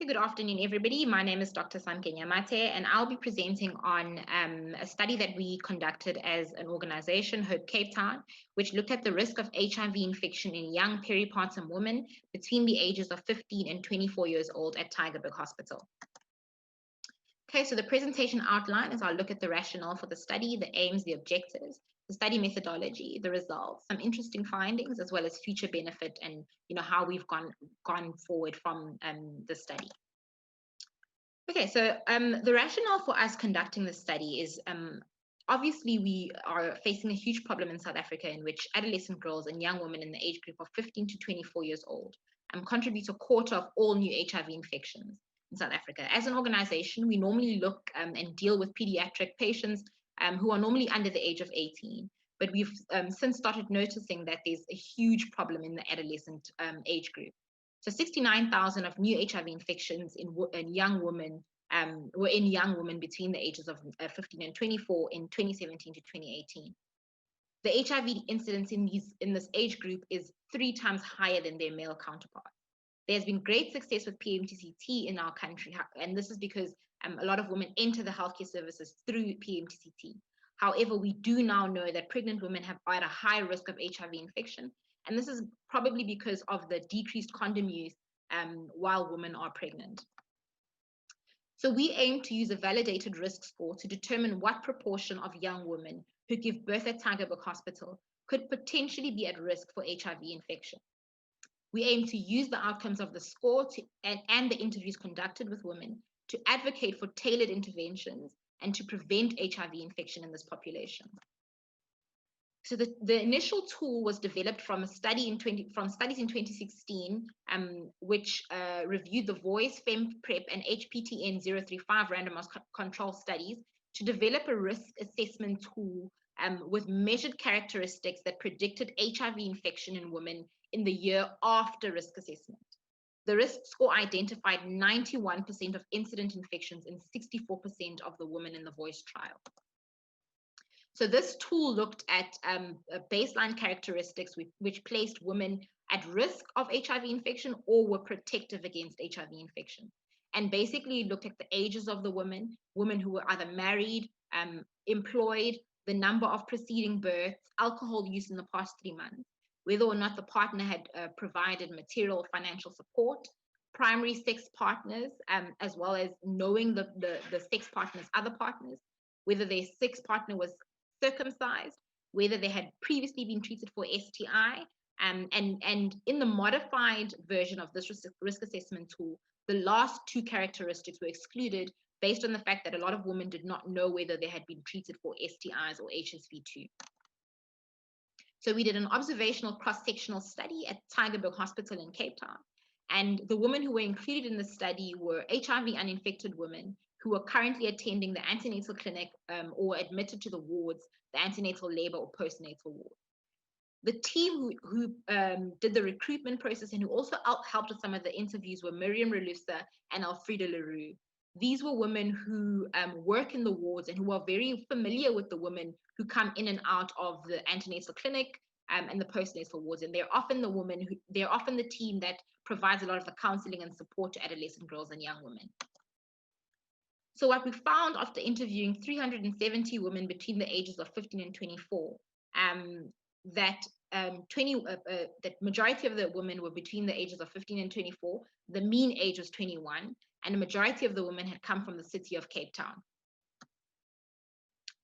Good afternoon, everybody. My name is Dr. Samukelisiwe Nyamathe, and I'll be presenting on a study that we conducted as an organization, Hope Cape Town, which looked at the risk of HIV infection in young peripartum women between the ages of 15 and 24 years old at Tygerberg Hospital. Okay, so the presentation outline is I'll look at the rationale for the study, the aims, the objectives, the study methodology, the results, some interesting findings, as well as future benefit and how we've gone forward from the study. Okay, so the rationale for us conducting the study is obviously we are facing a huge problem in South Africa in which adolescent girls and young women in the age group of 15 to 24 years old contribute a quarter of all new HIV infections in South Africa. As an organization, we normally look and deal with pediatric patients who are normally under the age of 18. But we've since started noticing that there's a huge problem in the adolescent age group. So 69,000 of new HIV infections in young women were in young women between the ages of 15 and 24 in 2017 to 2018. The HIV incidence in this age group is 3 times higher than their male counterparts. There's been great success with PMTCT in our country, and this is because a lot of women enter the healthcare services through PMTCT. However, we do now know that pregnant women have quite a high risk of HIV infection, and this is probably because of the decreased condom use while women are pregnant. So we aim to use a validated risk score to determine what proportion of young women who give birth at Tygerberg Hospital could potentially be at risk for HIV infection. We aim to use the outcomes of the score and the interviews conducted with women to advocate for tailored interventions and to prevent HIV infection in this population. So the initial tool was developed from studies in 2016, which reviewed the Voice, FemPrep, and HPTN 035 randomized control studies to develop a risk assessment tool with measured characteristics that predicted HIV infection in women in the year after risk assessment. The risk score identified 91% of incident infections in 64% of the women in the Voice trial. So this tool looked at baseline characteristics which placed women at risk of HIV infection or were protective against HIV infection, and basically looked at the ages of the women who were either married, employed, the number of preceding births, alcohol use in the past 3 months, whether or not the partner had provided material or financial support, primary sex partners, as well as knowing the sex partner's other partners, whether their sex partner was circumcised, whether they had previously been treated for STI, and in the modified version of this risk assessment tool, the last 2 characteristics were excluded based on the fact that a lot of women did not know whether they had been treated for STIs or HSV2. So we did an observational cross-sectional study at Tygerberg Hospital in Cape Town, and the women who were included in the study were HIV uninfected women who are currently attending the antenatal clinic or admitted to the wards, the antenatal labor or postnatal ward. The team who did the recruitment process and who also helped with some of the interviews were Miriam Relusa and Alfreda Leroux. These were women who work in the wards and who are very familiar with the women who come in and out of the antenatal clinic and the postnatal wards. And they're often the team that provides a lot of the counseling and support to adolescent girls and young women. So what we found after interviewing 370 women between the ages of 15 and 24, that majority of the women were between the ages of 15 and 24, the mean age was 21, and the majority of the women had come from the city of Cape Town.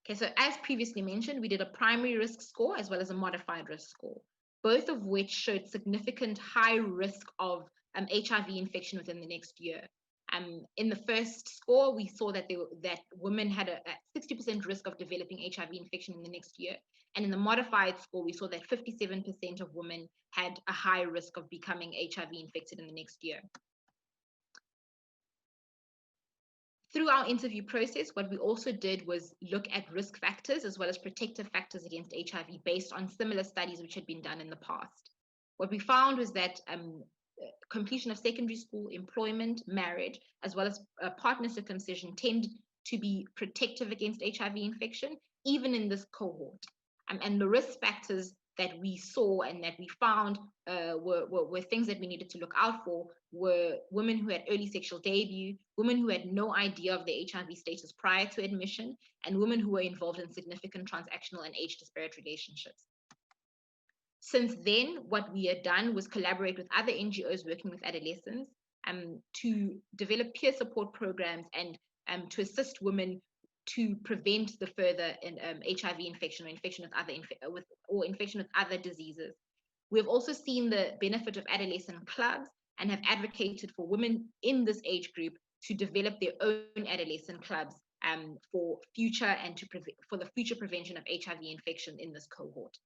Okay, so as previously mentioned, we did a primary risk score as well as a modified risk score, both of which showed significant high risk of HIV infection within the next year. In the first score, we saw that women had a 60% risk of developing HIV infection in the next year. And in the modified score, we saw that 57% of women had a high risk of becoming HIV infected in the next year. Through our interview process, what we also did was look at risk factors as well as protective factors against HIV based on similar studies which had been done in the past. What we found was that completion of secondary school, employment, marriage, as well as partner circumcision tend to be protective against HIV infection, even in this cohort. And the risk factors that we saw and that we found were things that we needed to look out for were women who had early sexual debut, women who had no idea of their HIV status prior to admission, and women who were involved in significant transactional and age disparate relationships. Since then, what we had done was collaborate with other NGOs working with adolescents to develop peer support programs and to assist women to prevent the further HIV infection or infection with other diseases. We've also seen the benefit of adolescent clubs and have advocated for women in this age group to develop their own adolescent clubs for the future prevention of HIV infection in this cohort.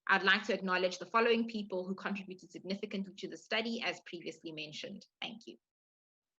I'd like to acknowledge the following people who contributed significantly to the study, as previously mentioned. Thank you.